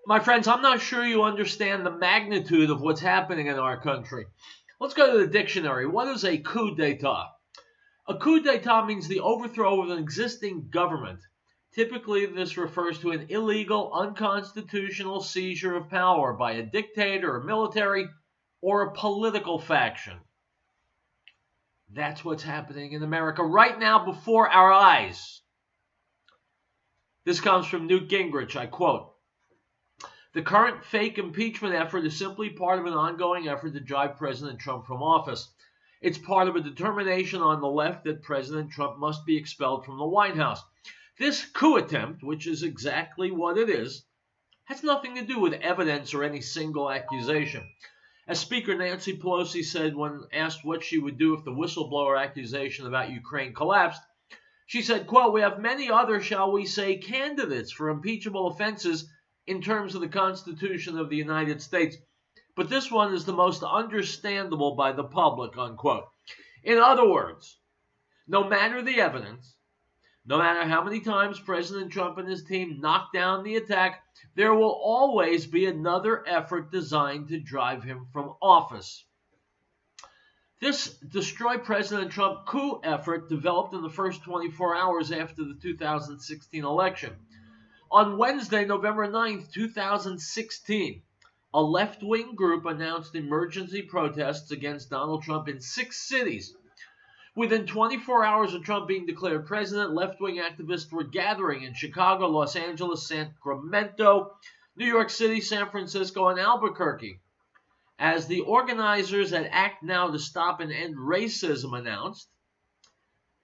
My friends, I'm not sure you understand the magnitude of what's happening in our country. Let's go to the dictionary. What is a coup d'etat? A coup d'etat means the overthrow of an existing government. Typically, this refers to an illegal, unconstitutional seizure of power by a dictator, a military, or a political faction. That's what's happening in America right now before our eyes. This comes from Newt Gingrich. I quote, "The current fake impeachment effort is simply part of an ongoing effort to drive President Trump from office. It's part of a determination on the left that President Trump must be expelled from the White House. This coup attempt, which is exactly what it is, has nothing to do with evidence or any single accusation. As Speaker Nancy Pelosi said when asked what she would do if the whistleblower accusation about Ukraine collapsed, she said, quote, "We have many other, shall we say, candidates for impeachable offenses in terms of the Constitution of the United States, but this one is the most understandable by the public," unquote. In other words, no matter the evidence, no matter how many times President Trump and his team knock down the attack, there will always be another effort designed to drive him from office. This Destroy President Trump coup effort developed in the first 24 hours after the 2016 election. On Wednesday, November 9th, 2016, a left-wing group announced emergency protests against Donald Trump in 6 cities. Within 24 hours of Trump being declared president, left-wing activists were gathering in Chicago, Los Angeles, Sacramento, New York City, San Francisco, and Albuquerque. As the organizers at Act Now to Stop and End Racism announced,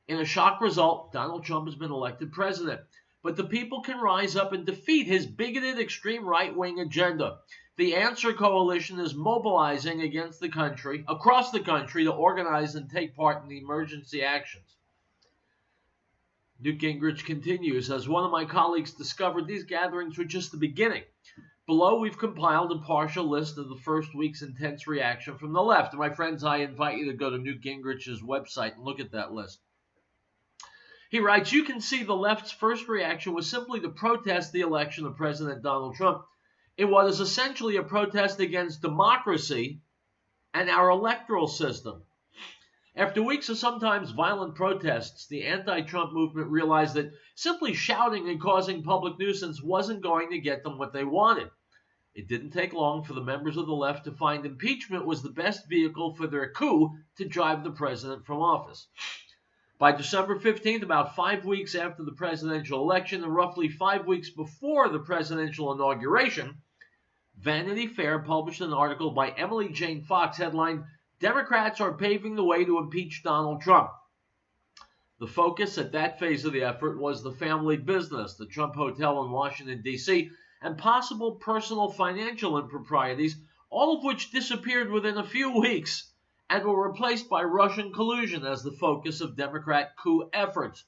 in a shock result, Donald Trump has been elected president. But the people can rise up and defeat his bigoted extreme right-wing agenda. The Answer Coalition is mobilizing across the country, to organize and take part in the emergency actions. Newt Gingrich continues, "As one of my colleagues discovered, these gatherings were just the beginning. Below, we've compiled a partial list of the first week's intense reaction from the left." And my friends, I invite you to go to Newt Gingrich's website and look at that list. He writes, "You can see the left's first reaction was simply to protest the election of President Donald Trump in what is essentially a protest against democracy and our electoral system. After weeks of sometimes violent protests, the anti-Trump movement realized that simply shouting and causing public nuisance wasn't going to get them what they wanted. It didn't take long for the members of the left to find impeachment was the best vehicle for their coup to drive the president from office. By December 15th, about 5 weeks after the presidential election and roughly 5 weeks before the presidential inauguration, Vanity Fair published an article by Emily Jane Fox headlined, 'Democrats are paving the way to impeach Donald Trump.' The focus at that phase of the effort was the family business, the Trump Hotel in Washington, D.C., and possible personal financial improprieties, all of which disappeared within a few weeks and were replaced by Russian collusion as the focus of Democrat coup efforts.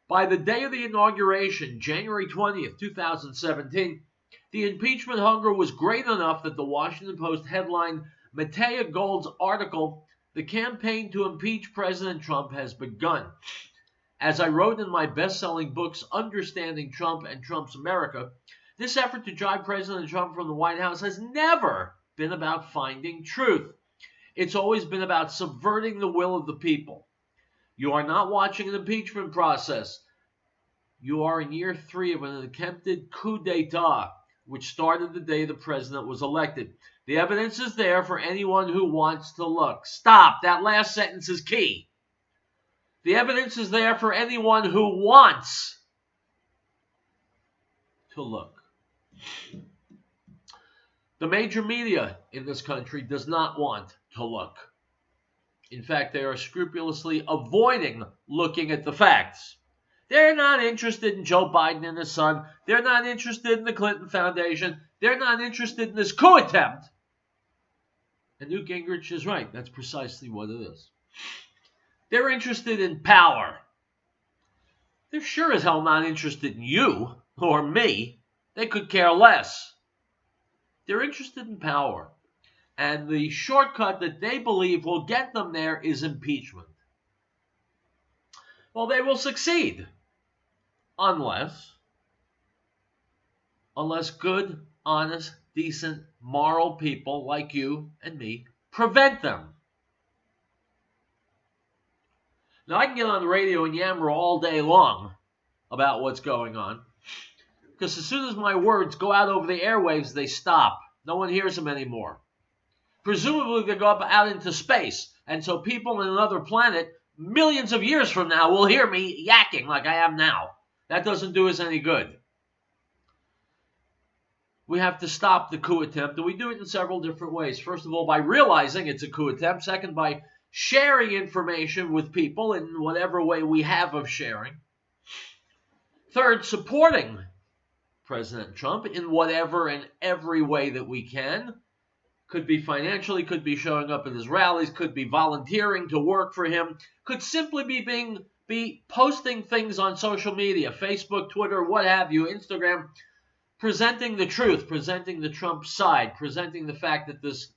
By the day of the inauguration, January 20th, 2017, the impeachment hunger was great enough that the Washington Post headlined Matea Gold's article, 'The campaign to impeach President Trump has begun.' As I wrote in my best-selling books, Understanding Trump and Trump's America, this effort to drive President Trump from the White House has never been about finding truth. It's always been about subverting the will of the people. You are not watching an impeachment process. You are in year 3 of an attempted coup d'etat, which started the day the president was elected. The evidence is there for anyone who wants to look." Stop. That last sentence is key. The evidence is there for anyone who wants to look. The major media in this country does not want to look. In fact, they are scrupulously avoiding looking at the facts. They're not interested in Joe Biden and his son. They're not interested in the Clinton Foundation. They're not interested in this coup attempt. And Newt Gingrich is right. That's precisely what it is. They're interested in power. They're sure as hell not interested in you or me. They could care less. They're interested in power. And the shortcut that they believe will get them there is impeachment. Well, they will succeed. Unless good, honest, decent, moral people like you and me prevent them. Now, I can get on the radio and yammer all day long about what's going on, because as soon as my words go out over the airwaves, they stop. No one hears them anymore. Presumably, they go up out into space, and so people in another planet, millions of years from now, will hear me yakking like I am now. That doesn't do us any good. We have to stop the coup attempt, and we do it in several different ways. First of all, by realizing it's a coup attempt. Second, by sharing information with people in whatever way we have of sharing. Third, supporting President Trump in whatever and every way that we can. Could be financially, could be showing up at his rallies, could be volunteering to work for him, could simply be posting things on social media, Facebook, Twitter, what have you, Instagram, presenting the truth, presenting the Trump side, presenting the fact that this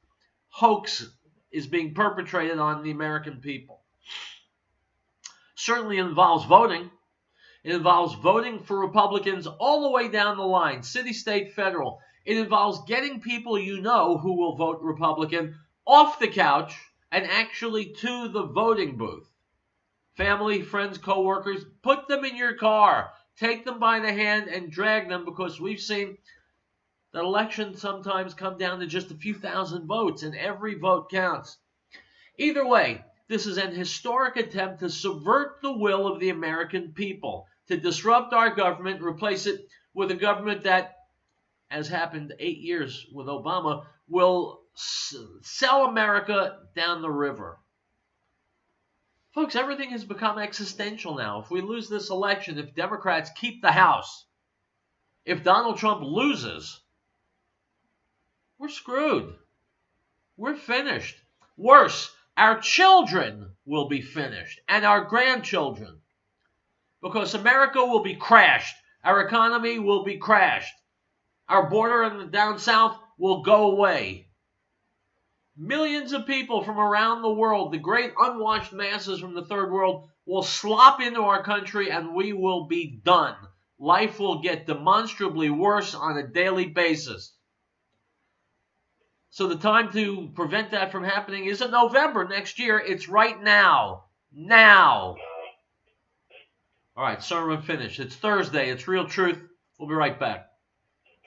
hoax is being perpetrated on the American people. Certainly involves voting. It involves voting for Republicans all the way down the line, city, state, federal. It involves getting people you know who will vote Republican off the couch and actually to the voting booth. Family, friends, co-workers, put them in your car. Take them by the hand and drag them, because we've seen that elections sometimes come down to just a few thousand votes, and every vote counts. Either way, this is an historic attempt to subvert the will of the American people, to disrupt our government, replace it with a government that, as happened 8 years with Obama, will sell America down the river. Folks, everything has become existential now. If we lose this election, if Democrats keep the House, if Donald Trump loses, we're screwed. We're finished. Worse, our children will be finished, and our grandchildren, because America will be crashed. Our economy will be crashed. Our border in the down south will go away. Millions of people from around the world, the great unwashed masses from the third world, will slop into our country, and we will be done. Life will get demonstrably worse on a daily basis. So the time to prevent that from happening isn't November next year. It's right now. Now. All right, sermon finished. It's Thursday. It's Real Truth. We'll be right back.